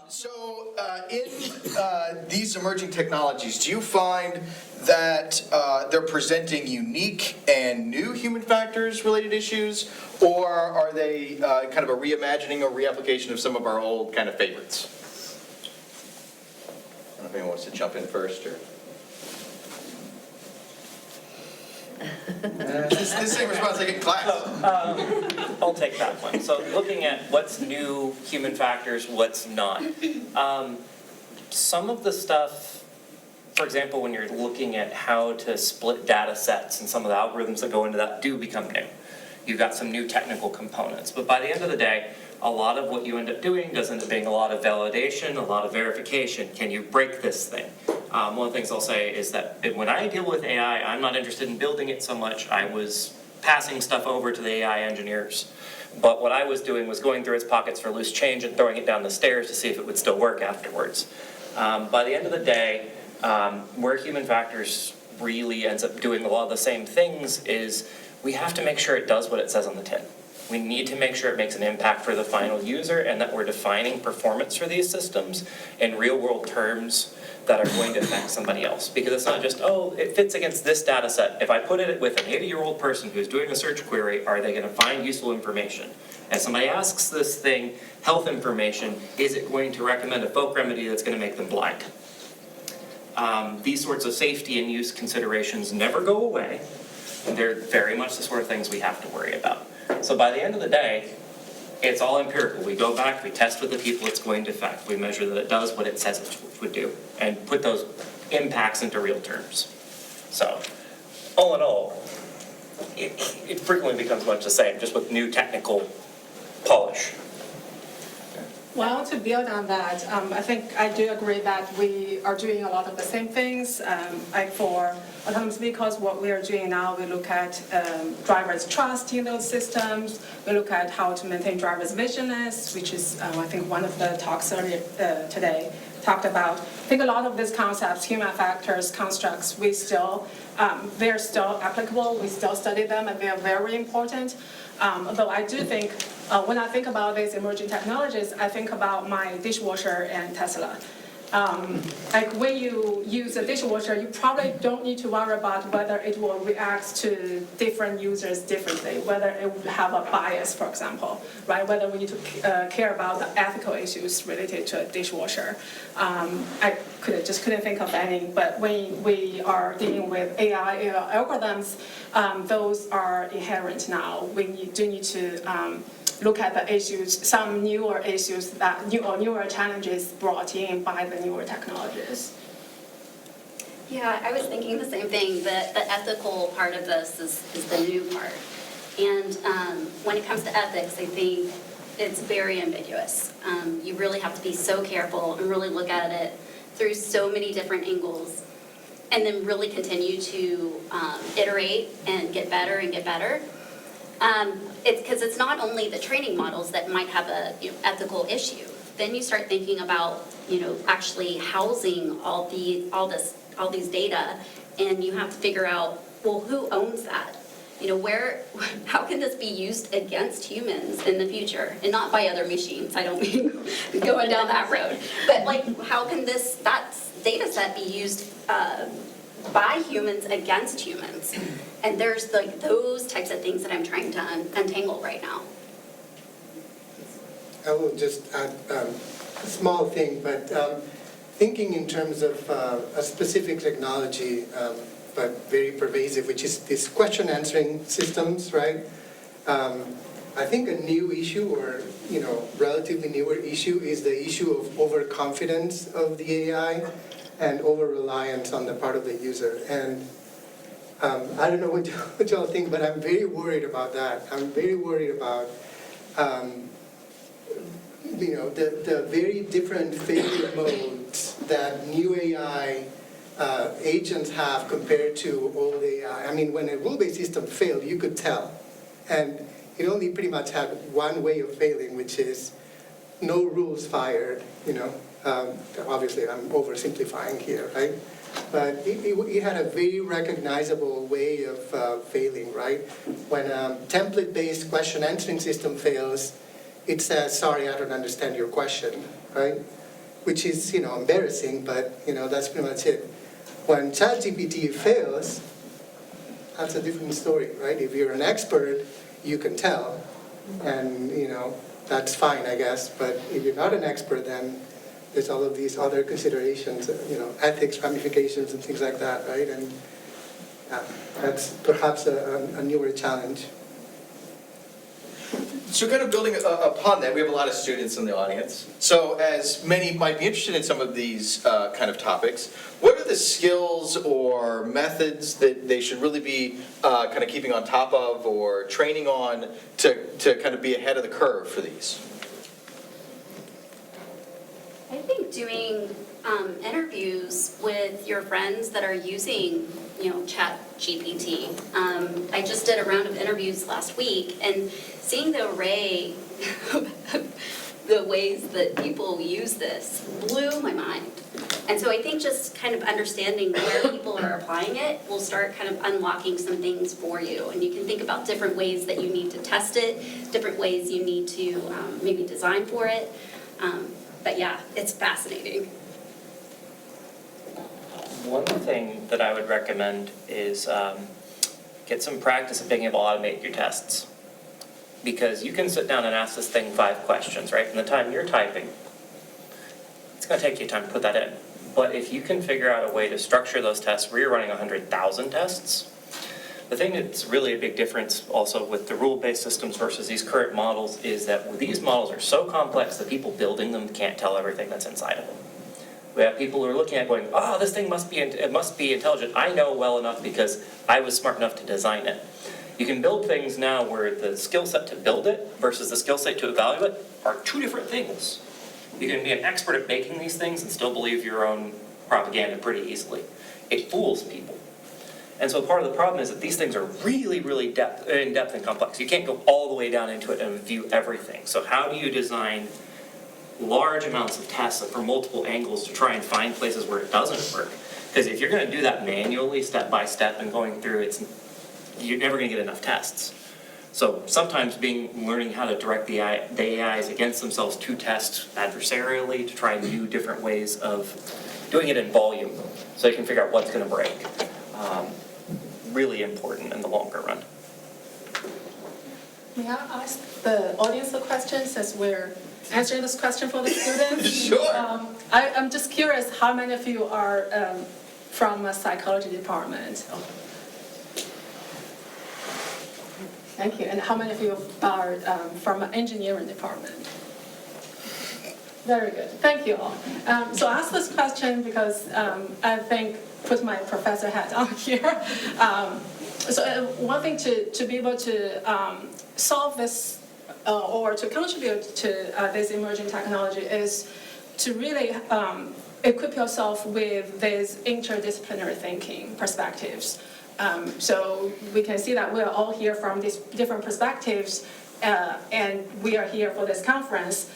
So in these emerging technologies, do you find that they're presenting unique and new human factors related issues, or are they kind of a reimagining or reapplication of some of our old kind of favorites? I don't know if anyone wants to jump in first, or... This same response I get in class. I'll take that one. So looking at what's new, human factors, what's not. Some of the stuff, for example, when you're looking at how to split data sets and some of the algorithms that go into that do become new. You've got some new technical components. But by the end of the day, a lot of what you end up doing does end up being a lot of validation, a lot of verification. Can you break this thing? One of the things I'll say is that when I deal with AI, I'm not interested in building it so much. I was passing stuff over to the AI engineers. But what I was doing was going through its pockets for loose change and throwing it down the stairs to see if it would still work afterwards. By the end of the day, where human factors really ends up doing a lot of the same things is we have to make sure it does what it says on the tin. We need to make sure it makes an impact for the final user and that we're defining performance for these systems in real-world terms that are going to affect somebody else. Because it's not just, oh, it fits against this data set. If I put it with an 80-year-old person who's doing a search query, are they going to find useful information? And somebody asks this thing, health information, is it going to recommend a folk remedy that's going to make them blind? These sorts of safety and use considerations never go away. They're very much the sort of things we have to worry about. So by the end of the day, it's all empirical. We go back, we test with the people it's going to affect. We measure that it does what it says it would do and put those impacts into real terms. So, all in all, it frequently becomes much the same, just with new technical polish. Well, to build on that, I think I do agree that we are doing a lot of the same things. Like for autonomous vehicles, what we are doing now, we look at drivers' trust in those systems. We look at how to maintain drivers' vigilance, which is, I think, one of the talks earlier today talked about. I think a lot of these concepts, human factors, constructs, they're still applicable. We still study them, and they are very important. Though I do think, when I think about these emerging technologies, I think about my dishwasher and Tesla. Like when you use a dishwasher, you probably don't need to worry about whether it will react to different users differently, whether it will have a bias, for example, right? Whether we need to care about the ethical issues related to a dishwasher. I just couldn't think of any, but when we are dealing with AI algorithms, those are inherent now. We do need to look at the issues, some newer issues newer challenges brought in by the newer technologies. Yeah, I was thinking the same thing. The ethical part of this is the new part. And when it comes to ethics, I think it's very ambiguous. You really have to be so careful and really look at it through so many different angles, and then really continue to iterate and get better and get better. It's because it's not only the training models that might have a ethical issue. Then you start thinking about actually housing all these data, and you have to figure out, well, who owns that? How can this be used against humans in the future, and not by other machines? I don't mean going down that road, but how can that data set be used by humans against humans? And there's those types of things that I'm trying to untangle right now. I will just add a small thing, but thinking in terms of a specific technology, but very pervasive, which is this question answering systems, right? I think a new issue, or relatively newer issue, is the issue of overconfidence of the AI and over-reliance on the part of the user. And I don't know what y'all think, but I'm very worried about that. I'm very worried about the very different failure modes that new AI agents have compared to old AI. I mean, when a rule-based system failed, you could tell. And it only pretty much had one way of failing, which is no rules fired, Obviously, I'm oversimplifying here, right? But it had a very recognizable way of failing, right? When a template-based question answering system fails, it says, sorry, I don't understand your question, right? which is, embarrassing, but, that's pretty much it. When ChatGPT fails, that's a different story, right? If you're an expert, you can tell, and, that's fine, I guess. But if you're not an expert, then there's all of these other considerations, ethics ramifications and things like that, right? And that's perhaps a newer challenge. So kind of building upon that, we have a lot of students in the audience. So as many might be interested in some of these kind of topics, what are the skills or methods that they should really be kind of keeping on top of or training on to kind of be ahead of the curve for these? I think doing interviews with your friends that are using, ChatGPT. I just did a round of interviews last week, and seeing the array, the ways that people use this blew my mind. And so I think just kind of understanding where people are applying it will start kind of unlocking some things for you. And you can think about different ways that you need to test it, different ways you need to maybe design for it. But yeah, it's fascinating. One thing that I would recommend is get some practice at being able to automate your tests. Because you can sit down and ask this thing 5 questions, right? From the time you're typing, it's going to take you time to put that in. But if you can figure out a way to structure those tests where you're running 100,000 tests, the thing that's really a big difference also with the rule-based systems versus these current models is that these models are so complex that people building them can't tell everything that's inside of them. We have people who are looking at going, oh, this thing must be intelligent. I know well enough because I was smart enough to design it. You can build things now where the skill set to build it versus the skill set to evaluate are 2 different things. You can be an expert at making these things and still believe your own propaganda pretty easily. It fools people. And so part of the problem is that these things are really, really in-depth and complex. You can't go all the way down into it and view everything. So how do you design large amounts of tests from multiple angles to try and find places where it doesn't work? Because if you're going to do that manually, step by step, and going through, you're never going to get enough tests. So sometimes learning how to direct the AIs against themselves to test adversarially, to try new different ways of doing it in volume, so you can figure out what's going to break. Really important in the longer run. May I ask the audience a question since we're answering this question for the students? Sure. I'm just curious, how many of you are from a psychology department? Thank you. And how many of you are from an engineering department? Very good. Thank you all. So I asked this question because I think put my professor hat on here. So one thing to be able to solve this or to contribute to this emerging technology is to really equip yourself with these interdisciplinary thinking perspectives. So we can see that we're all here from these different perspectives, and we are here for this conference.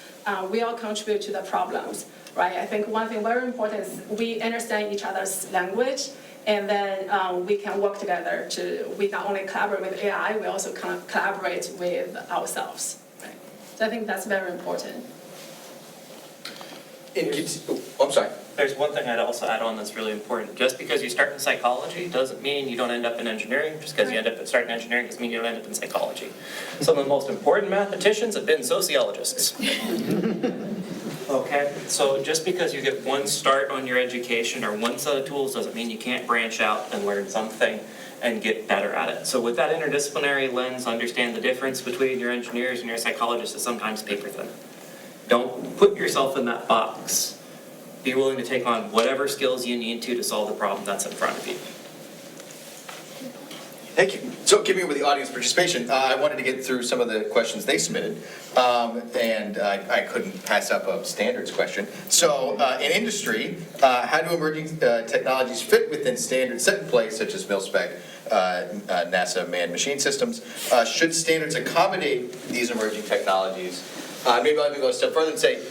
We all contribute to the problems, right? I think one thing very important is we understand each other's language, and then we can work together we not only collaborate with AI, we also collaborate with ourselves, right? So I think that's very important. I'm sorry. There's one thing I'd also add on that's really important. Just because you start in psychology doesn't mean you don't end up in engineering. Just because you start in engineering doesn't mean you don't end up in psychology. Some of the most important mathematicians have been sociologists. Okay, so just because you get one start on your education or one set of tools doesn't mean you can't branch out and learn something and get better at it. So with that interdisciplinary lens, understand the difference between your engineers and your psychologists is sometimes paper thin. Don't put yourself in that box. Be willing to take on whatever skills you need to solve the problem that's in front of you. Thank you. So keeping with the audience participation, I wanted to get through some of the questions they submitted, and I couldn't pass up a standards question. So in industry, how do emerging technologies fit within standards set in place, such as mil-spec, NASA manned machine systems? Should standards accommodate these emerging technologies? Maybe I'll even go a step further and say,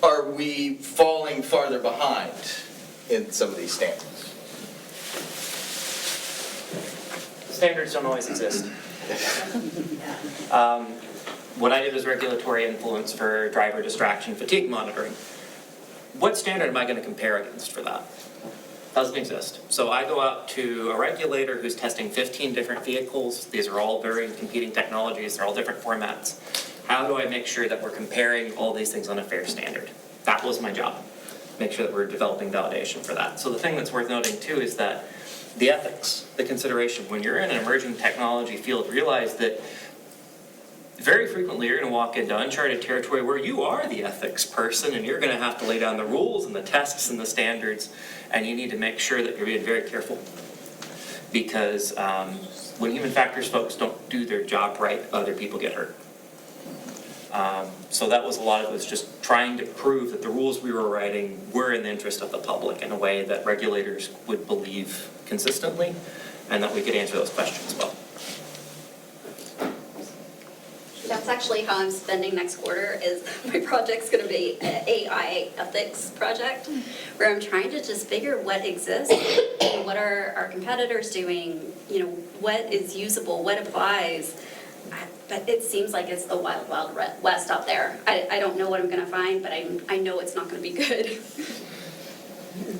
are we falling farther behind in some of these standards? Standards don't always exist. What I did was regulatory influence for driver distraction fatigue monitoring. what standard am I going to compare against for that? Doesn't exist. So I go out to a regulator who's testing 15 different vehicles. These are all very competing technologies. They're all different formats. How do I make sure that we're comparing all these things on a fair standard? That was my job. Make sure that we're developing validation for that. So the thing that's worth noting too is that the ethics, the consideration, when you're in an emerging technology field, realize that very frequently you're going to walk into uncharted territory where you are the ethics person and you're going to have to lay down the rules and the tests and the standards, and you need to make sure that you're being very careful. Because when human factors folks don't do their job right, other people get hurt. So that was a lot of it, was just trying to prove that the rules we were writing were in the interest of the public in a way that regulators would believe consistently, and that we could answer those questions well. That's actually how I'm spending next quarter, is my project's gonna be an AI ethics project, where I'm trying to just figure what exists, and what are our competitors doing, you know, what is usable, what applies. But it seems like it's the wild, wild west out there. I don't know what I'm gonna find, but I know it's not gonna be good.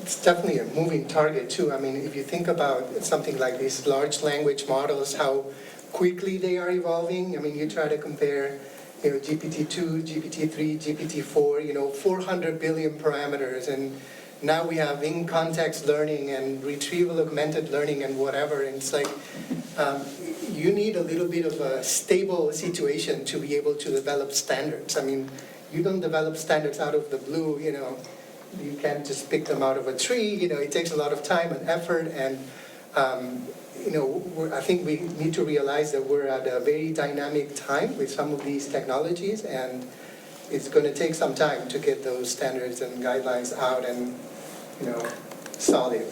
It's definitely a moving target too. I mean, if you think about something like these large language models, how quickly they are evolving. I mean, you try to compare, you know, GPT-2, GPT-3, GPT-4, 400 billion parameters, and now we have in-context learning and retrieval augmented learning and whatever, and it's like, you need a little bit of a stable situation to be able to develop standards. I mean, you don't develop standards out of the blue, you can't just pick them out of a tree, it takes a lot of time and effort, and I think we need to realize that we're at a very dynamic time with some of these technologies, and it's going to take some time to get those standards and guidelines out and, solid.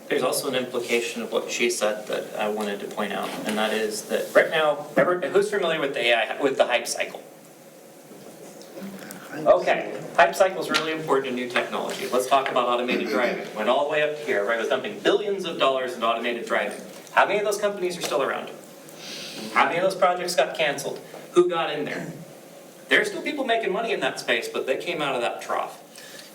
There's also an implication of what she said that I wanted to point out, and that is that right now, who's familiar with the AI, with the hype cycle? Okay, hype cycle is really important in new technology. Let's talk about automated driving. Went all the way up to here, right? Was dumping billions of dollars in automated driving. How many of those companies are still around? How many of those projects got canceled? Who got in there? There's still people making money in that space, but they came out of that trough.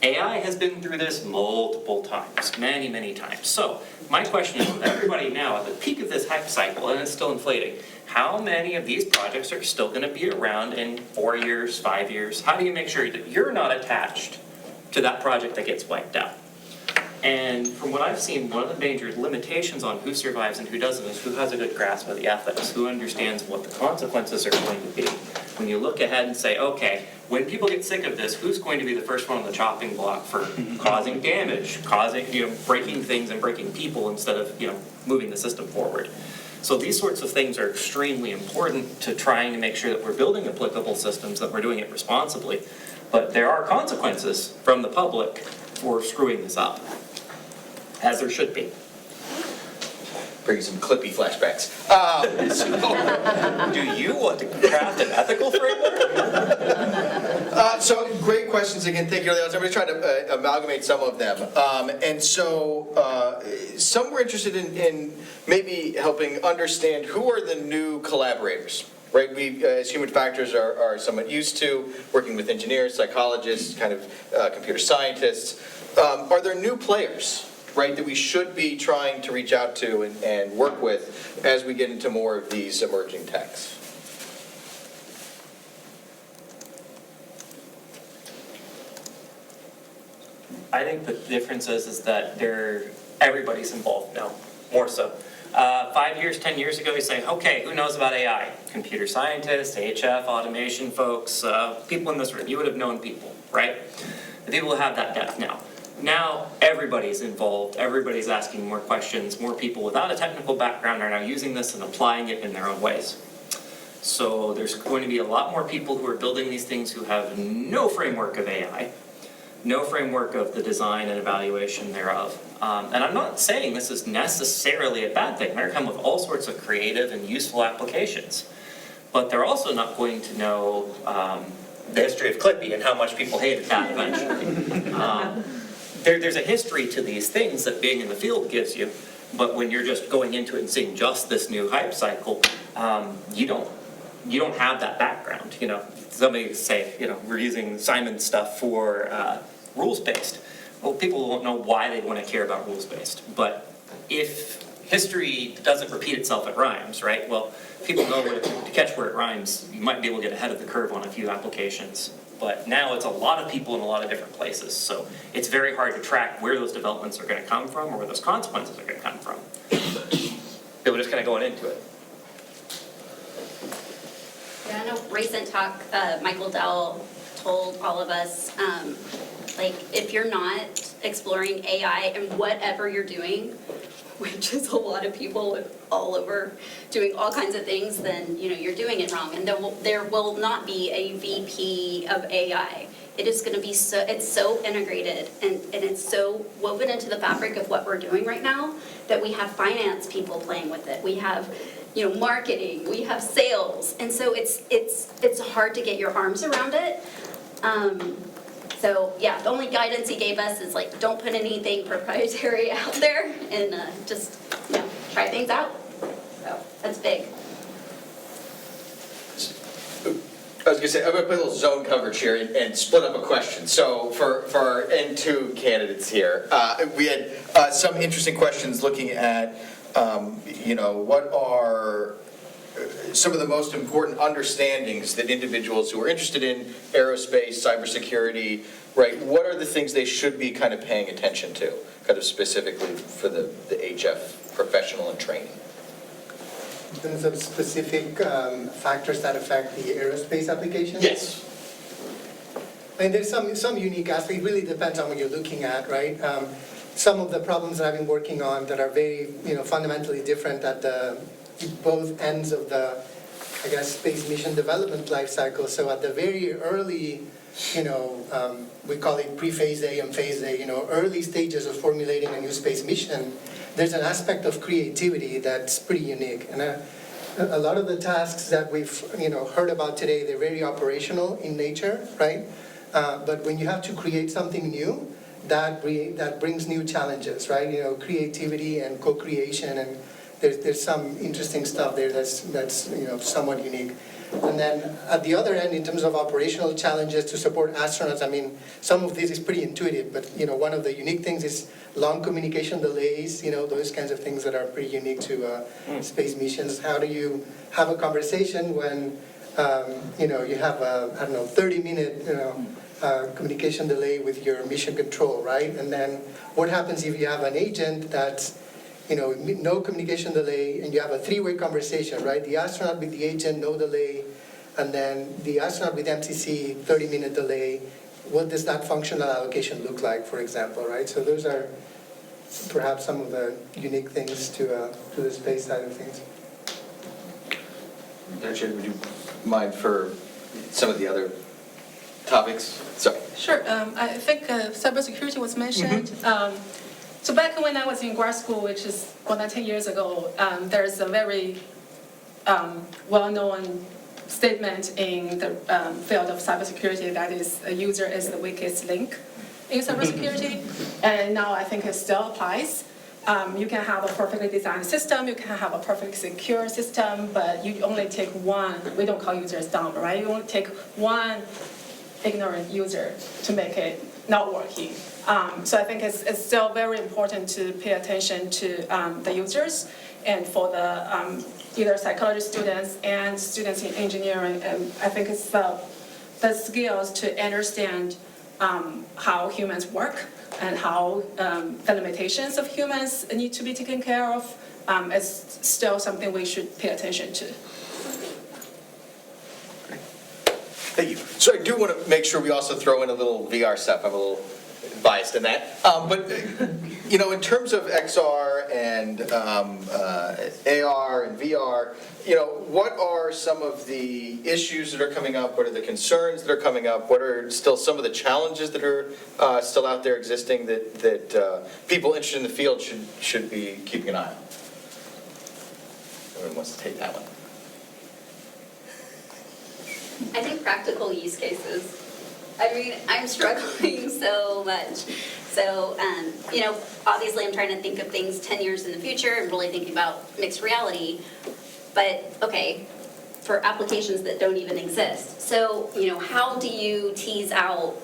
AI has been through this multiple times, many, many times. So my question is, everybody now at the peak of this hype cycle, and it's still inflating, how many of these projects are still going to be around in 4 years, 5 years? How do you make sure that you're not attached to that project that gets wiped out? And from what I've seen, one of the major limitations on who survives and who doesn't is who has a good grasp of the ethics, who understands what the consequences are going to be. When you look ahead and say, okay, when people get sick of this, who's going to be the first one on the chopping block for causing damage, breaking things and breaking people instead of, moving the system forward? So these sorts of things are extremely important to trying to make sure that we're building applicable systems, that we're doing it responsibly. But there are consequences from the public for screwing this up, as there should be. Bring some clippy flashbacks. Do you want to craft an ethical framework? So great questions again. Thank you. I'm going to try to amalgamate some of them. Some were interested in maybe helping understand who are the new collaborators. Right, we as human factors are somewhat used to working with engineers, psychologists, kind of computer scientists. Are there new players, right, that we should be trying to reach out to and work with as we get into more of these emerging techs? I think the difference is that everybody's involved now, more so. 5 years, 10 years ago, you say, okay, who knows about AI? Computer scientists, HF, automation folks, people in this room. You would have known people, right? The people who have that depth now. Now everybody's involved, everybody's asking more questions, more people without a technical background are now using this and applying it in their own ways. So there's going to be a lot more people who are building these things who have no framework of AI, no framework of the design and evaluation thereof. And I'm not saying this is necessarily a bad thing. They're come with all sorts of creative and useful applications. But they're also not going to know the history of Clippy and how much people hated that eventually. There's a history to these things that being in the field gives you, but when you're just going into it and seeing just this new hype cycle, you don't. you don't have that background, you know. Somebody say, you know, we're using Simon's stuff for rules-based. Well, people won't know why they want to care about rules-based. But if history doesn't repeat itself, it rhymes, right? Well, people know where to catch where it rhymes. You might be able to get ahead of the curve on a few applications. But now it's a lot of people in a lot of different places. So it's very hard to track where those developments are going to come from or where those consequences are going to come from. People just kind of going into it. Yeah, in a recent talk, Michael Dell told all of us, like, if you're not exploring AI in whatever you're doing, which is a lot of people all over doing all kinds of things, then, you know, you're doing it wrong. And there will not be a VP of AI. It is going to be it's so integrated and it's so woven into the fabric of what we're doing right now that we have finance people playing with it. We have, you know, marketing, we have sales. And so it's hard to get your arms around it. So yeah, the only guidance he gave us is like, don't put anything proprietary out there and just, you know, try things out. So that's big. I was gonna say, I'm gonna play a little zone coverage here and split up a question. So for our N2 candidates here, we had some interesting questions looking at, you know, what are some of the most important understandings that individuals who are interested in aerospace, cybersecurity, right, what are the things they should be kind of paying attention to, kind of specifically for the HF professional and training? In terms of specific factors that affect the aerospace application? Yes. I mean, there's some unique aspects. It really depends on what you're looking at, right? Some of the problems that I've been working on that are very, you know, fundamentally different at both ends of the, I guess, space mission development life cycle. So at the very early, you know, we call it pre-phase A and phase A, you know, early stages of formulating a new space mission, there's an aspect of creativity that's pretty unique. And a lot of the tasks that we've, you know, heard about today, they're very operational in nature, right? But when you have to create something new, that brings new challenges, right? You know, creativity and co-creation, and there's some interesting stuff there that's you know, somewhat unique. And then at the other end, in terms of operational challenges to support astronauts, I mean, some of this is pretty intuitive, but you know, one of the unique things is long communication delays, you know, those kinds of things that are pretty unique to space missions. How do you have a conversation when, you know, you have a, I don't know, 30-minute, you know, communication delay with your mission control, right? And then what happens if you have an agent that's, you know, no communication delay, and you have a three-way conversation, right? The astronaut with the agent, no delay, and then the astronaut with MCC, 30-minute delay. What does that functional allocation look like, for example, right? So those are perhaps some of the unique things to the space side of things. Gretchen, would you mind for some of the other topics? Sorry. Sure. I think cybersecurity was mentioned. So back when I was in grad school, which is more than 10 years ago, there's a very well-known statement in the field of cybersecurity that is a user is the weakest link in cybersecurity. And now I think it still applies. You can have a perfectly designed system, you can have a perfectly secure system, but you only take one, we don't call users dumb, right? You only take one ignorant user to make it not working. So I think it's still very important to pay attention to the users, and for the either psychology students and students in engineering, and I think it's the skills to understand how humans work and how the limitations of humans need to be taken care of is still something we should pay attention to. Thank you. So I do want to make sure we also throw in a little VR stuff. I'm a little biased in that. But, you know, in terms of XR and AR and VR, you know, what are some of the issues that are coming up? What are the concerns that are coming up? What are still some of the challenges that are still out there existing that people interested in the field should be keeping an eye on? Everyone wants to take that one. I think practical use cases. I mean, I'm struggling so much. So, you know, obviously I'm trying to think of things 10 years in the future and really thinking about mixed reality. But, okay, for applications that don't even exist. So, how do you tease out,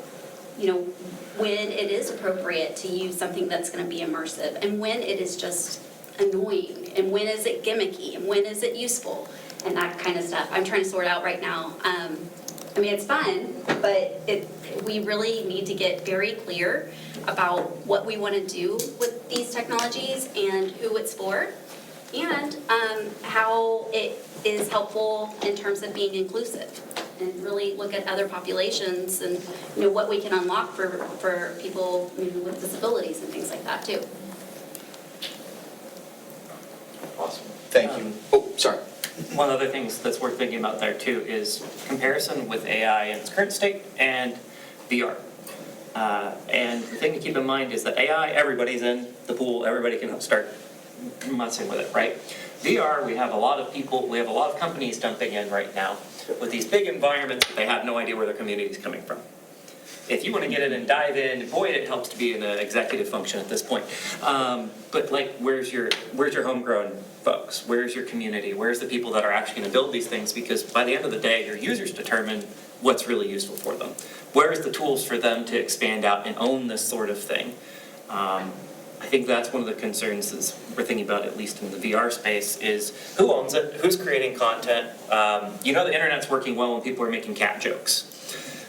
when it is appropriate to use something that's going to be immersive, and when it is just annoying, and when is it gimmicky, and when is it useful, and that kind of stuff. I'm trying to sort out right now. It's fun, but we really need to get very clear about what we want to do with these technologies and who it's for, and how it is helpful in terms of being inclusive, and really look at other populations and what we can unlock for people with disabilities and things like that too. Awesome. Thank you. Oh, sorry. One of the things that's worth thinking about there too is comparison with AI in its current state and VR. And the thing to keep in mind is that AI, everybody's in the pool, everybody can start messing with it, right? VR, we have a lot of companies dumping in right now with these big environments that they have no idea where their community is coming from. If you want to get in and dive in, boy, it helps to be in an executive function at this point. But where's your homegrown folks? Where's your community? Where's the people that are actually going to build these things? Because by the end of the day, your users determine what's really useful for them. Where's the tools for them to expand out and own this sort of thing? I think that's one of the concerns is we're thinking about, at least in the VR space, is who owns it, who's creating content. The internet's working well when people are making cat jokes.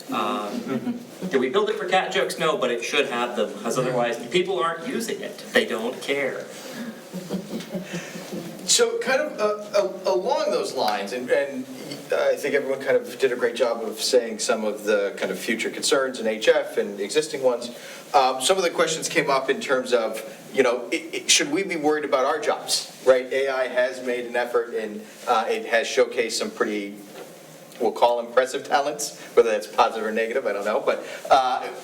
Did we build it for cat jokes? No, but it should have them, because otherwise people aren't using it. They don't care. So kind of along those lines, and I think everyone kind of did a great job of saying some of the kind of future concerns in HF and existing ones. Some of the questions came up in terms of, should we be worried about our jobs, right? AI has made an effort and it has showcased some pretty, we'll call impressive talents, whether that's positive or negative, I don't know. But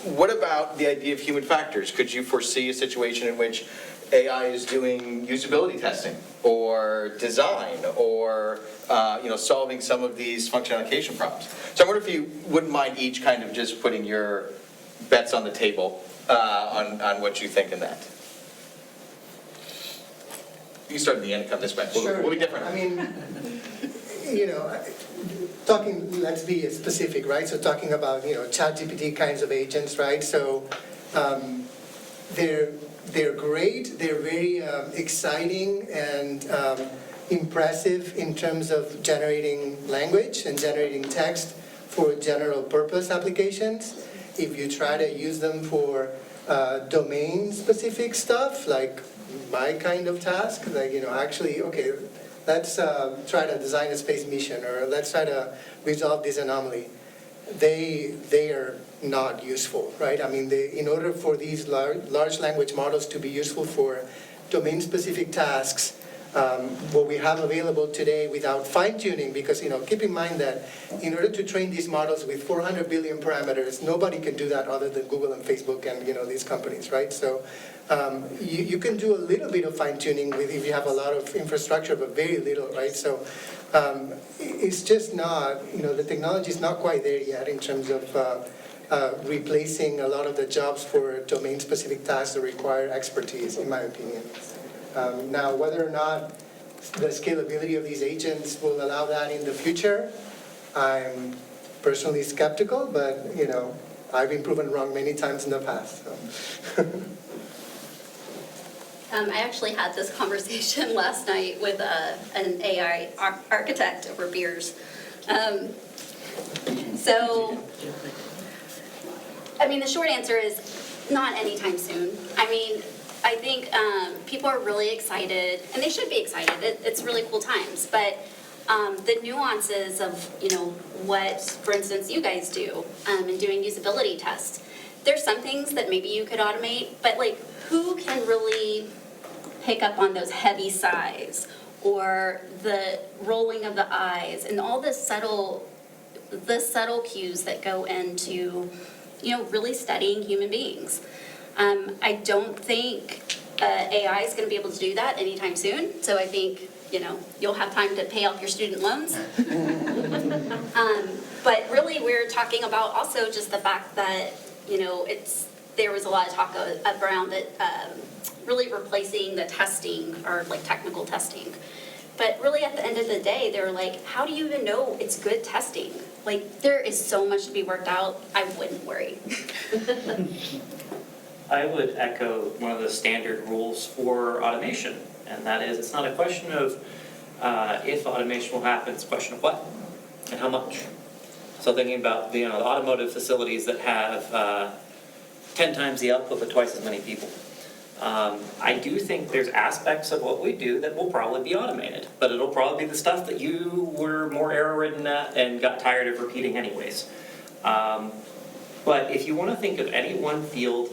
what about the idea of human factors? Could you foresee a situation in which AI is doing usability testing or design or solving some of these function allocation problems? So I wonder if you wouldn't mind each kind of just putting your bets on the table on what you think in that. You can start at the end and come this way. Sure. We'll be different. Let's be specific, right? So talking about, ChatGPT kinds of agents, right? So they're great, they're very exciting and impressive in terms of generating language and generating text for general purpose applications. If you try to use them for domain-specific stuff, like my kind of task, let's try to design a space mission, or let's try to resolve this anomaly. They are not useful, right? In order for these large language models to be useful for domain-specific tasks, what we have available today without fine-tuning, because keep in mind that in order to train these models with 400 billion parameters, nobody can do that other than Google and Facebook and these companies, right? So you can do a little bit of fine-tuning if you have a lot of infrastructure, but very little, right? So it's just not, the technology is not quite there yet in terms of replacing a lot of the jobs for domain-specific tasks that require expertise, in my opinion. Now, whether or not the scalability of these agents will allow that in the future, I'm personally skeptical, but, I've been proven wrong many times in the past. So. I actually had this conversation last night with an AI architect over beers. The short answer is not anytime soon. I think people are really excited, and they should be excited. It's really cool times. But the nuances of, what, for instance, you guys do in doing usability tests, there's some things that maybe you could automate, but who can really pick up on those heavy sighs or the rolling of the eyes and all the subtle cues that go into, really studying human beings. I don't think AI is going to be able to do that anytime soon. So I think, you'll have time to pay off your student loans. But really, we're talking about also just the fact that, there was a lot of talk around it, really replacing the testing or technical testing. But really, at the end of the day, they were like, how do you even know it's good testing? Like, there is so much to be worked out, I wouldn't worry. I would echo one of the standard rules for automation, and that is, it's not a question of if automation will happen, it's a question of what and how much. So thinking about the automotive facilities that have 10 times the output but twice as many people. I do think there's aspects of what we do that will probably be automated, but it'll probably be the stuff that you were more error-ridden at and got tired of repeating anyways. But if you want to think of any one field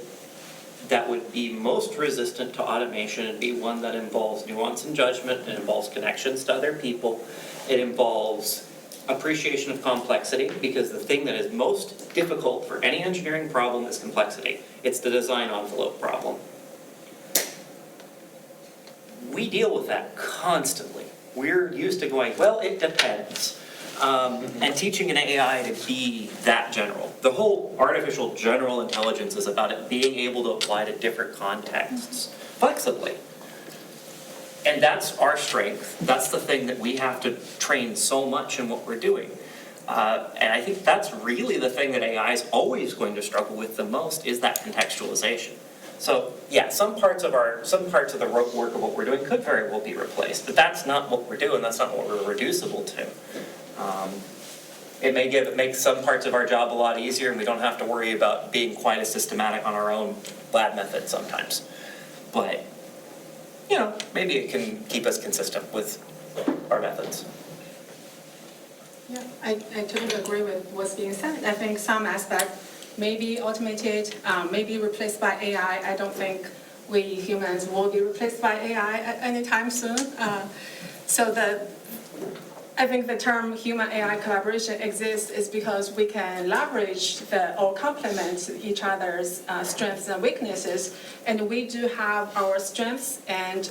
that would be most resistant to automation and be one that involves nuance and judgment, it involves connections to other people, it involves appreciation of complexity, because the thing that is most difficult for any engineering problem is complexity. It's the design envelope problem. We deal with that constantly. We're used to going, well, it depends. And teaching an AI to be that general. The whole artificial general intelligence is about it being able to apply to different contexts flexibly. And that's our strength. That's the thing that we have to train so much in what we're doing. And I think that's really the thing that AI is always going to struggle with the most, is that contextualization. So yeah, some parts of the rote work of what we're doing could very well be replaced, but that's not what we're doing. That's not what we're reducible to. It may make some parts of our job a lot easier, and we don't have to worry about being quite as systematic on our own lab methods sometimes. But maybe it can keep us consistent with our methods. Yeah, I totally agree with what's being said. I think some aspect may be automated, may be replaced by AI. I don't think we humans will be replaced by AI anytime soon. I think the term human-AI collaboration exists is because we can leverage or complement each other's strengths and weaknesses. And we do have our strengths, and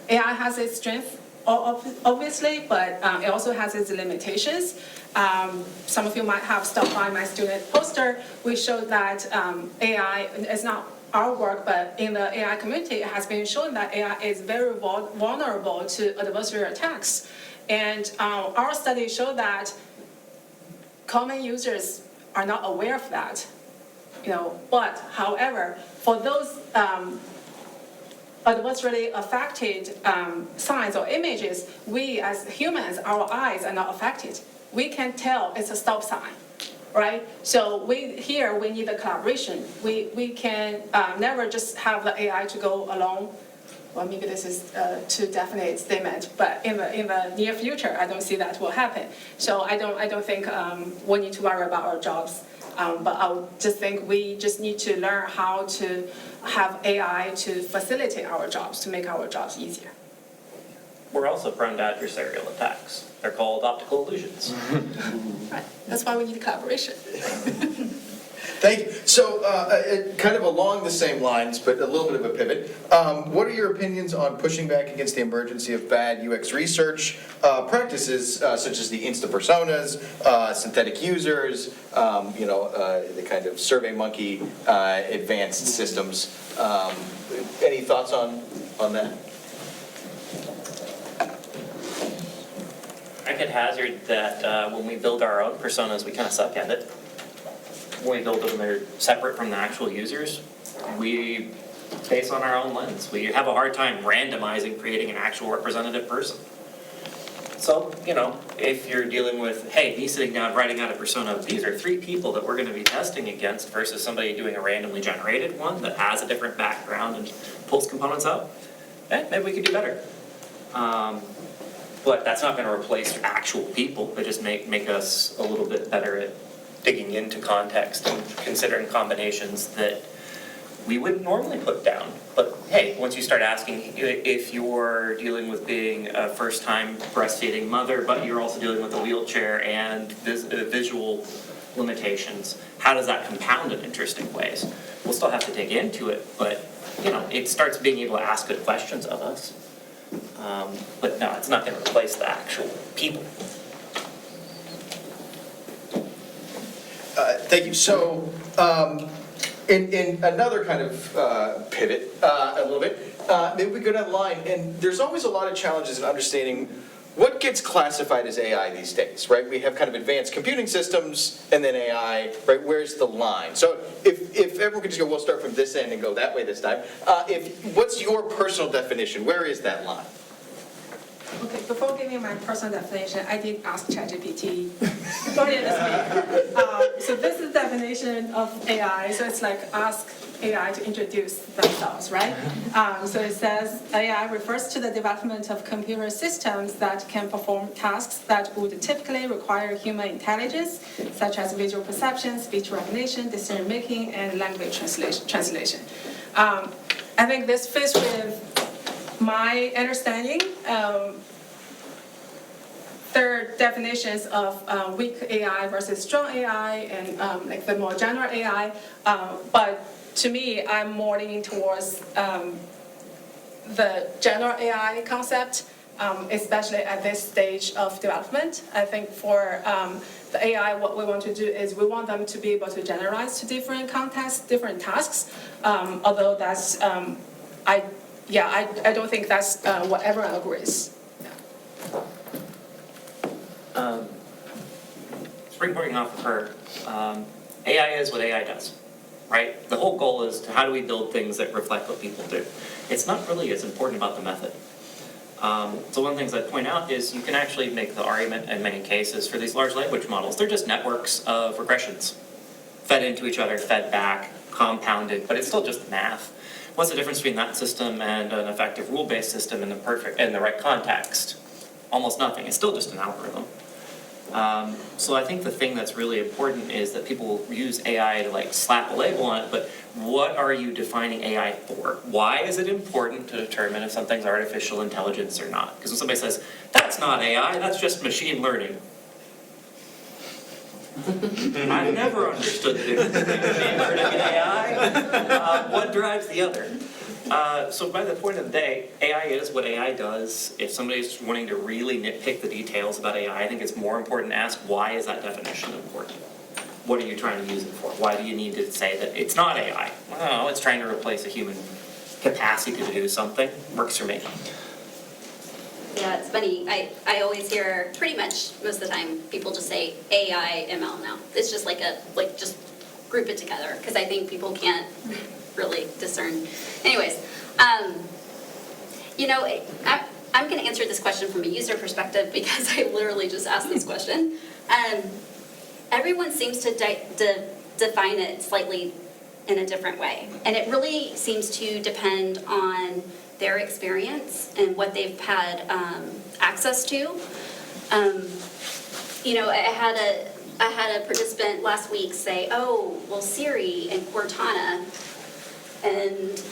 AI has its strengths, obviously, but it also has its limitations. Some of you might have stopped by my student poster. We showed that AI is not our work, but in the AI community, it has been shown that AI is very vulnerable to adversarial attacks. And our study showed that common users are not aware of that. But however, for those adversarially affected signs or images, we as humans, our eyes are not affected. We can tell it's a stop sign, right? So we need a collaboration. We can never just have the AI to go alone. Well, maybe this is too definite a statement, but in the near future, I don't see that will happen. So I don't think we need to worry about our jobs. But I just think we just need to learn how to have AI to facilitate our jobs, to make our jobs easier. We're also prone to adversarial attacks. They're called optical illusions. Right. That's why we need collaboration. Thank you. So, kind of along the same lines, but a little bit of a pivot, what are your opinions on pushing back against the emergency of bad UX research practices, such as the Insta-personas, synthetic users, the kind of SurveyMonkey advanced systems? Any thoughts on that? I could hazard that when we build our own personas, we kind of suck at it. When we build them, they're separate from the actual users. We base on our own lens. We have a hard time randomizing, creating an actual representative person. So, if you're dealing with, hey, me sitting down writing out a persona, these are 3 people that we're going to be testing against versus somebody doing a randomly generated one that has a different background and pulls components out, maybe we could do better. But that's not going to replace actual people, but just make us a little bit better at digging into context and considering combinations that we wouldn't normally put down. But hey, once you start asking if you're dealing with being a first-time breastfeeding mother, but you're also dealing with a wheelchair and visual limitations, how does that compound in interesting ways? We'll still have to dig into it, but it starts being able to ask good questions of us. But no, it's not going to replace the actual people. Thank you. So, in another kind of pivot, a little bit, maybe we go down the line, and there's always a lot of challenges in understanding what gets classified as AI these days, right? We have kind of advanced computing systems and then AI, right? Where's the line? So if everyone could just go, we'll start from this end and go that way this time. What's your personal definition? Where is that line? Okay, before giving my personal definition, I did ask ChatGPT earlier this week. So this is the definition of AI. So it's like ask AI to introduce themselves, right? So it says AI refers to the development of computer systems that can perform tasks that would typically require human intelligence, such as visual perception, speech recognition, decision making, and language translation. I think this fits with my understanding. There are definitions of weak AI versus strong AI and like the more general AI, but to me, I'm more leaning towards the general AI concept, especially at this stage of development. I think for the AI, what we want to do is we want them to be able to generalize to different contexts, different tasks, although that's, I don't think that's what everyone agrees. Springboarding off of her, AI is what AI does, right? The whole goal is to how do we build things that reflect what people do. It's not really as important about the method. So one of the things I'd point out is you can actually make the argument in many cases for these large language models. They're just networks of regressions, fed into each other, fed back, compounded, but it's still just math. What's the difference between that system and an effective rule-based system in the right context? Almost nothing. It's still just an algorithm. So I think the thing that's really important is that people use AI to like slap a label on it, but what are you defining AI for? Why is it important to determine if something's artificial intelligence or not? Because when somebody says, that's not AI, that's just machine learning. I've never understood the difference between machine learning and AI. One drives the other. So by the point of the day, AI is what AI does. If somebody's wanting to really nitpick the details about AI, I think it's more important to ask, why is that definition important? What are you trying to use it for? Why do you need to say that it's not AI? Well, it's trying to replace a human capacity to do something. Works for me. Yeah, it's funny. I always hear pretty much most of the time people just say AI, ML now. It's just just group it together because I think people can't really discern. Anyways, I'm going to answer this question from a user perspective because I literally just asked this question. Everyone seems to define it slightly in a different way, and it really seems to depend on their experience and what they've had access to. I had a participant last week say, "Oh, well, Siri and Cortana and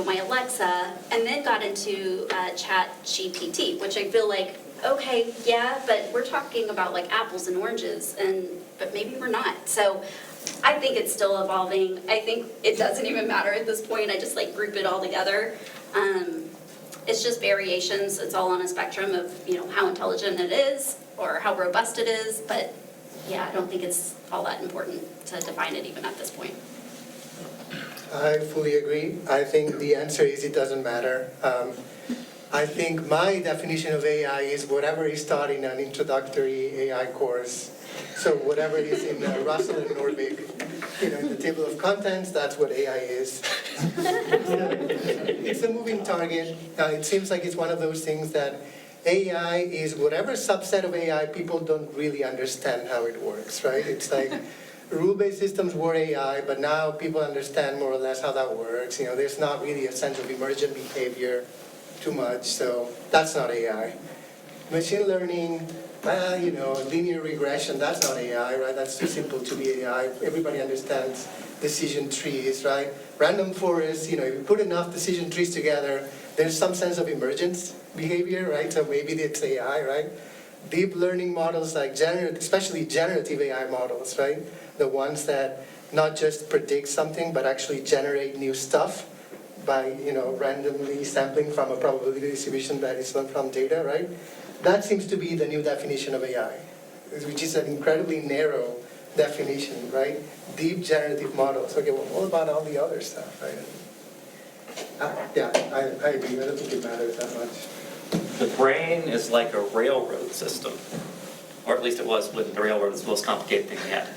my Alexa," and then got into ChatGPT, which I feel like, okay, yeah, but we're talking about like apples and oranges, but maybe we're not. So I think it's still evolving. I think it doesn't even matter at this point. I just group it all together. It's just variations. It's all on a spectrum of how intelligent it is or how robust it is. But yeah, I don't think it's all that important to define it even at this point. I fully agree. I think the answer is it doesn't matter. I think my definition of AI is whatever is taught in an introductory AI course. So whatever is in Russell and Norvig, in the table of contents, that's what AI is. It's a moving target. It seems like it's one of those things that AI is whatever subset of AI people don't really understand how it works, right? It's like rule-based systems were AI, but now people understand more or less how that works. There's not really a sense of emergent behavior too much, so that's not AI. Machine learning, linear regression, that's not AI, right? That's too simple to be AI. Everybody understands decision trees, right? Random forests, if you put enough decision trees together, there's some sense of emergence behavior, right? So maybe it's AI, right? Deep learning models like especially generative AI models, right? The ones that not just predict something, but actually generate new stuff by, randomly sampling from a probability distribution that is from data, right? That seems to be the new definition of AI, which is an incredibly narrow definition, right? Deep generative models. Okay, well, what about all the other stuff, right? Yeah, I agree. I don't think it matters that much. The brain is like a railroad system, or at least it was when the railroad was the most complicated thing yet.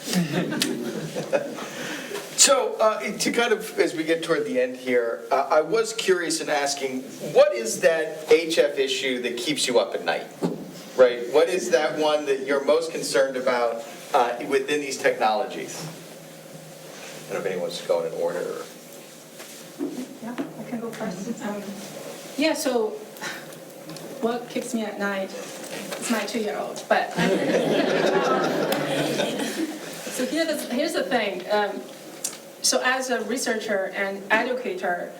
So, to kind of, as we get toward the end here, I was curious in asking, what is that HF issue that keeps you up at night? Right? What is that one that you're most concerned about within these technologies? I don't know if anyone wants to go in order. Or... Yeah, I can go first. Yeah, so what keeps me at night is my 2-year-old. But so here's the thing. So as a researcher and educator,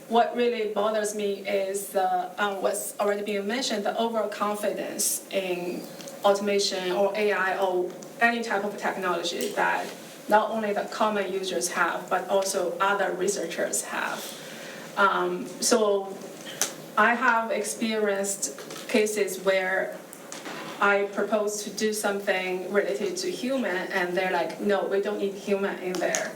what really bothers me is what's already been mentioned, the overconfidence in automation or AI or any type of technology that not only the common users have, but also other researchers have. So I have experienced cases where I propose to do something related to human, and they're like, no, we don't need human in there.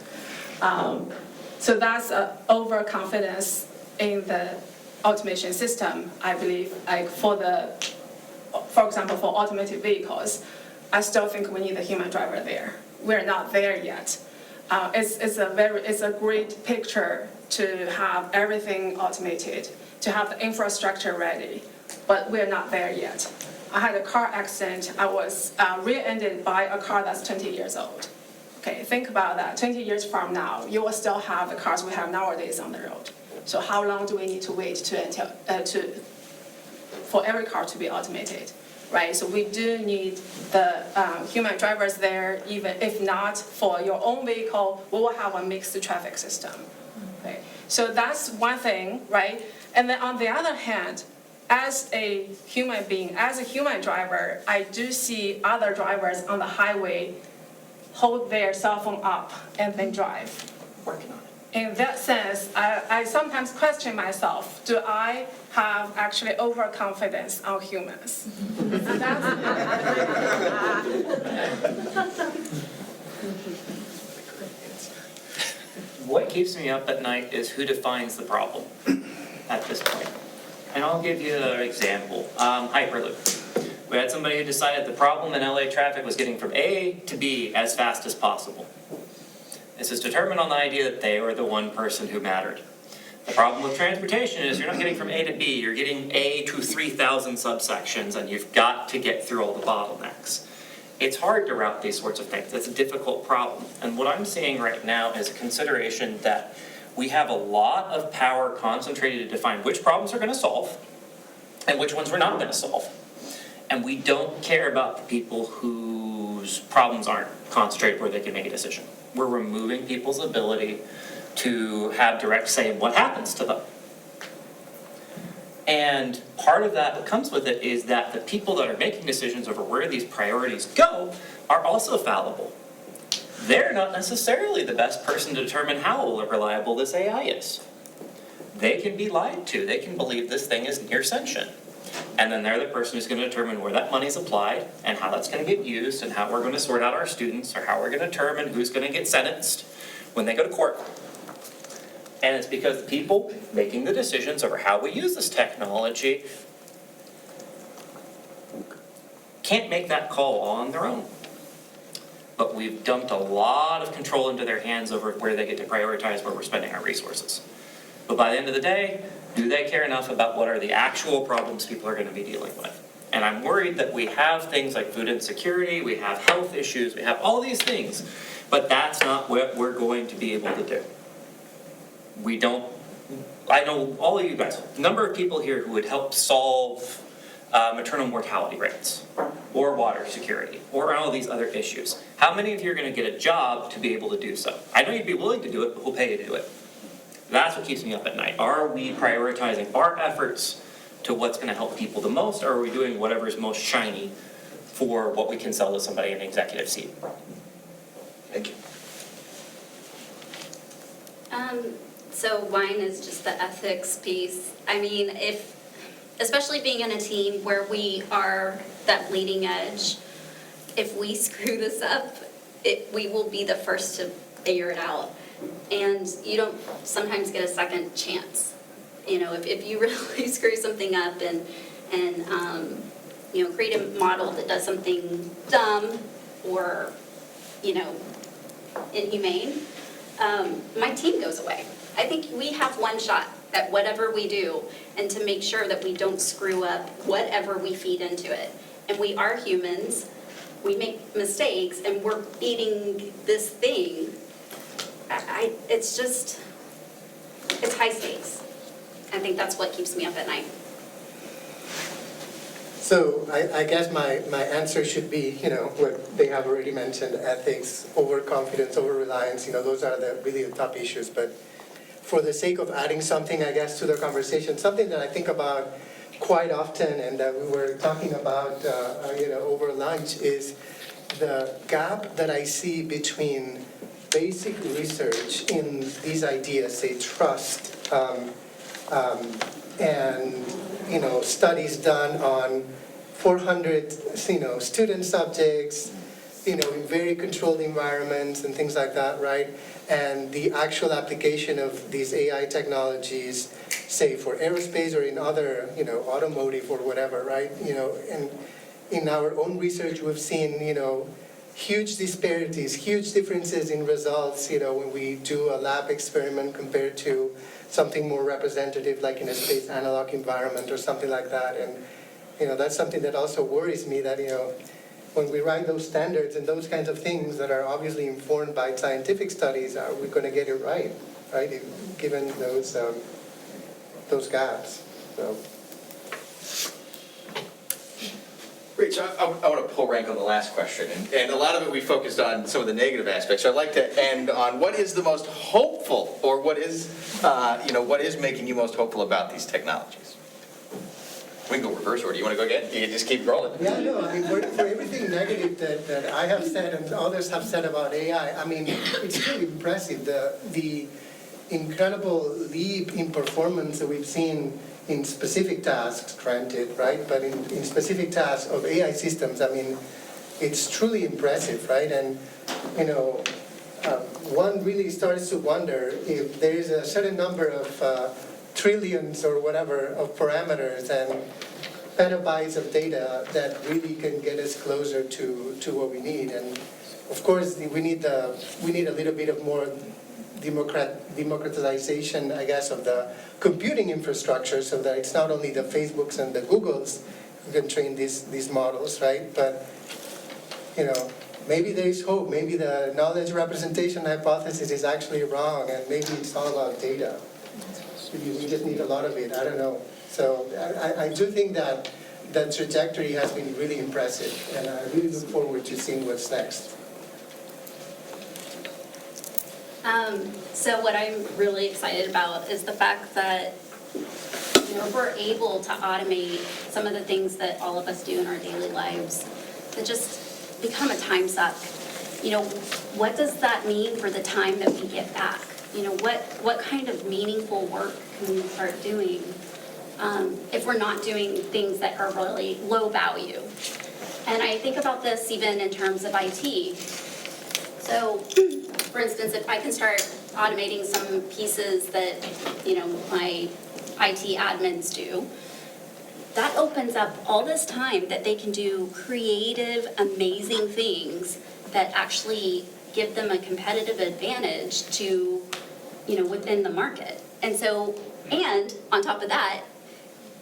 So that's overconfidence in the automation system, I believe. Like for example, for automated vehicles, I still think we need a human driver there. We're not there yet. It's a great picture to have everything automated, to have the infrastructure ready, but we're not there yet. I had a car accident. I was rear-ended by a car that's 20 years old. Okay, think about that. 20 years from now, you will still have the cars we have nowadays on the road. So how long do we need to wait for every car to be automated, right? So we do need the human drivers there, even if not for your own vehicle, we will have a mixed traffic system. Okay, so that's one thing, right? And then on the other hand, as a human being, as a human driver, I do see other drivers on the highway hold their cell phone up and then drive. Working on it. In that sense, I sometimes question myself, do I have actually overconfidence on humans? What keeps me up at night is who defines the problem at this point. And I'll give you an example. Hyperloop. We had somebody who decided the problem in LA traffic was getting from A to B as fast as possible. This is determined on the idea that they were the one person who mattered. The problem with transportation is you're not getting from A to B, you're getting A to 3,000 subsections, and you've got to get through all the bottlenecks. It's hard to route these sorts of things. It's a difficult problem. And what I'm seeing right now is a consideration that we have a lot of power concentrated to define which problems we're going to solve and which ones we're not going to solve. And we don't care about the people whose problems aren't concentrated where they can make a decision. We're removing people's ability to have direct say in what happens to them. And part of that comes with it is that the people that are making decisions over where these priorities go are also fallible. They're not necessarily the best person to determine how reliable this AI is. They can be lied to. They can believe this thing is near sentient. And then they're the person who's going to determine where that money's applied and how that's going to get used and how we're going to sort out our students or how we're going to determine who's going to get sentenced when they go to court. And it's because the people making the decisions over how we use this technology can't make that call on their own. But we've dumped a lot of control into their hands over where they get to prioritize where we're spending our resources. But by the end of the day, do they care enough about what are the actual problems people are going to be dealing with? And I'm worried that we have things like food insecurity, we have health issues, we have all these things, but that's not what we're going to be able to do. I know all of you guys, a number of people here who would help solve maternal mortality rates, or water security, or all these other issues. How many of you are going to get a job to be able to do so? I know you'd be willing to do it, but we'll pay you to do it. That's what keeps me up at night. Are we prioritizing our efforts to what's going to help people the most, or are we doing whatever's most shiny for what we can sell to somebody in an executive seat? Thank you. So mine is just the ethics piece. I mean, especially being in a team where we are that bleeding edge, if we screw this up, we will be the first to figure it out. And you don't sometimes get a second chance. if you really screw something up and create a model that does something dumb or, inhumane, my team goes away. I think we have one shot at whatever we do, and to make sure that we don't screw up whatever we feed into it. And we are humans, we make mistakes, and we're eating this thing. It's high stakes. I think that's what keeps me up at night. So I guess my answer should be, what they have already mentioned, ethics, overconfidence, over-reliance, those are really the top issues. But for the sake of adding something, I guess, to the conversation, something that I think about quite often and that we were talking about, over lunch is the gap that I see between basic research in these ideas, say trust, and studies done on 400 student subjects, in very controlled environments and things like that, right? And the actual application of these AI technologies, say for aerospace or in other, automotive or whatever, right? And in our own research, we've seen, huge disparities, huge differences in results, when we do a lab experiment compared to something more representative, like in a space analog environment or something like that. And, that's something that also worries me, that, when we write those standards and those kinds of things that are obviously informed by scientific studies, are we going to get it right, given those gaps? So. Great, so I want to pull rank on the last question, and a lot of it we focused on some of the negative aspects. So I'd like to end on what is the most hopeful, or what is making you most hopeful about these technologies? We can go reverse order. You want to go again? You can just keep rolling. Yeah, no, for everything negative that I have said and others have said about AI, it's really impressive, the incredible leap in performance that we've seen in specific tasks, granted, right? But in specific tasks of AI systems, it's truly impressive, right? And, one really starts to wonder if there is a certain number of trillions or whatever of parameters and petabytes of data that really can get us closer to what we need. And of course, we need a little bit of more democratization, I guess, of the computing infrastructure, so that it's not only the Facebooks and the Googles who can train these models, right? But maybe there is hope. Maybe the knowledge representation hypothesis is actually wrong, and maybe it's all about data. We just need a lot of it. I don't know. So I do think that the trajectory has been really impressive, and I really look forward to seeing what's next. So what I'm really excited about is the fact that we're able to automate some of the things that all of us do in our daily lives that just become a time suck. What does that mean for the time that we get back? What kind of meaningful work can we start doing if we're not doing things that are really low value? And I think about this even in terms of IT. So, for instance, if I can start automating some pieces that, my IT admins do, that opens up all this time that they can do creative, amazing things that actually give them a competitive advantage to, within the market. And on top of that,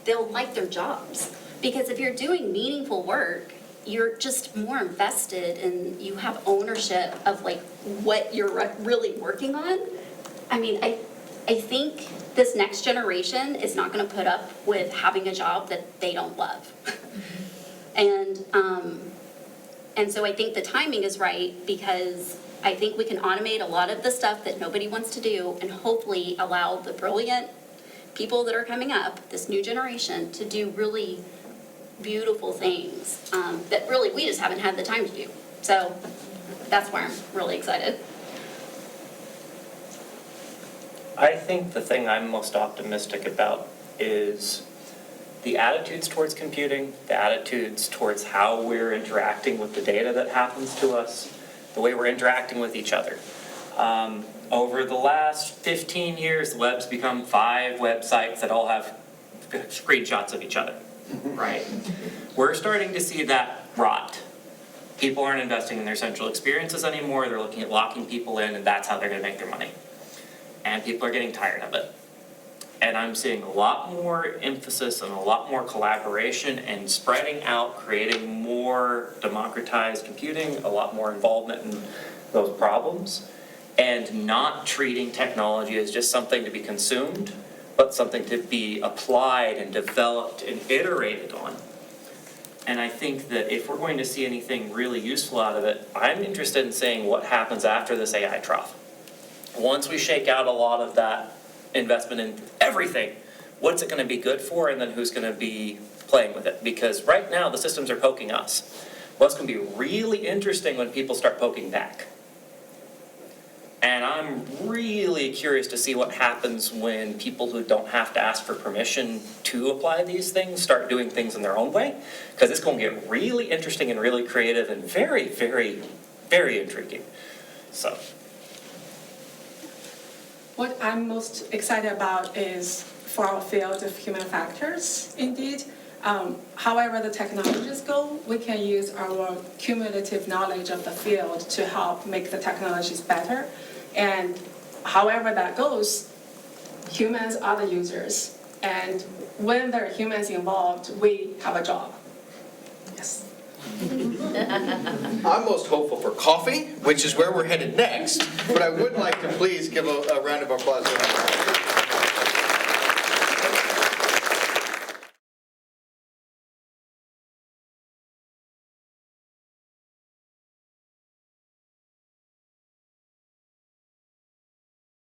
they'll like their jobs. Because if you're doing meaningful work, you're just more invested and you have ownership of what you're really working on. I think this next generation is not going to put up with having a job that they don't love. And so I think the timing is right, because I think we can automate a lot of the stuff that nobody wants to do and hopefully allow the brilliant people that are coming up, this new generation, to do really beautiful things that really we just haven't had the time to do. So that's why I'm really excited. I think the thing I'm most optimistic about is the attitudes towards computing, the attitudes towards how we're interacting with the data that happens to us, the way we're interacting with each other. Over the last 15 years, the web's become 5 websites that all have screenshots of each other, right? We're starting to see that rot. People aren't investing in their central experiences anymore. They're looking at locking people in, and that's how they're going to make their money. And people are getting tired of it. And I'm seeing a lot more emphasis and a lot more collaboration and spreading out, creating more democratized computing, a lot more involvement in those problems, and not treating technology as just something to be consumed, but something to be applied and developed and iterated on. And I think that if we're going to see anything really useful out of it, I'm interested in seeing what happens after this AI trough. Once we shake out a lot of that investment in everything, what's it going to be good for, and then who's going to be playing with it? Because right now the systems are poking us. What's going to be really interesting when people start poking back. And I'm really curious to see what happens when people who don't have to ask for permission to apply these things start doing things in their own way. Because it's going to get really interesting and really creative and very, very, very intriguing. So. What I'm most excited about is for our field of human factors, indeed. However the technologies go, we can use our cumulative knowledge of the field to help make the technologies better. And however that goes, humans are the users. And when there are humans involved, we have a job. Yes. I'm most hopeful for coffee, which is where we're headed next, but I would like to please give a round of applause to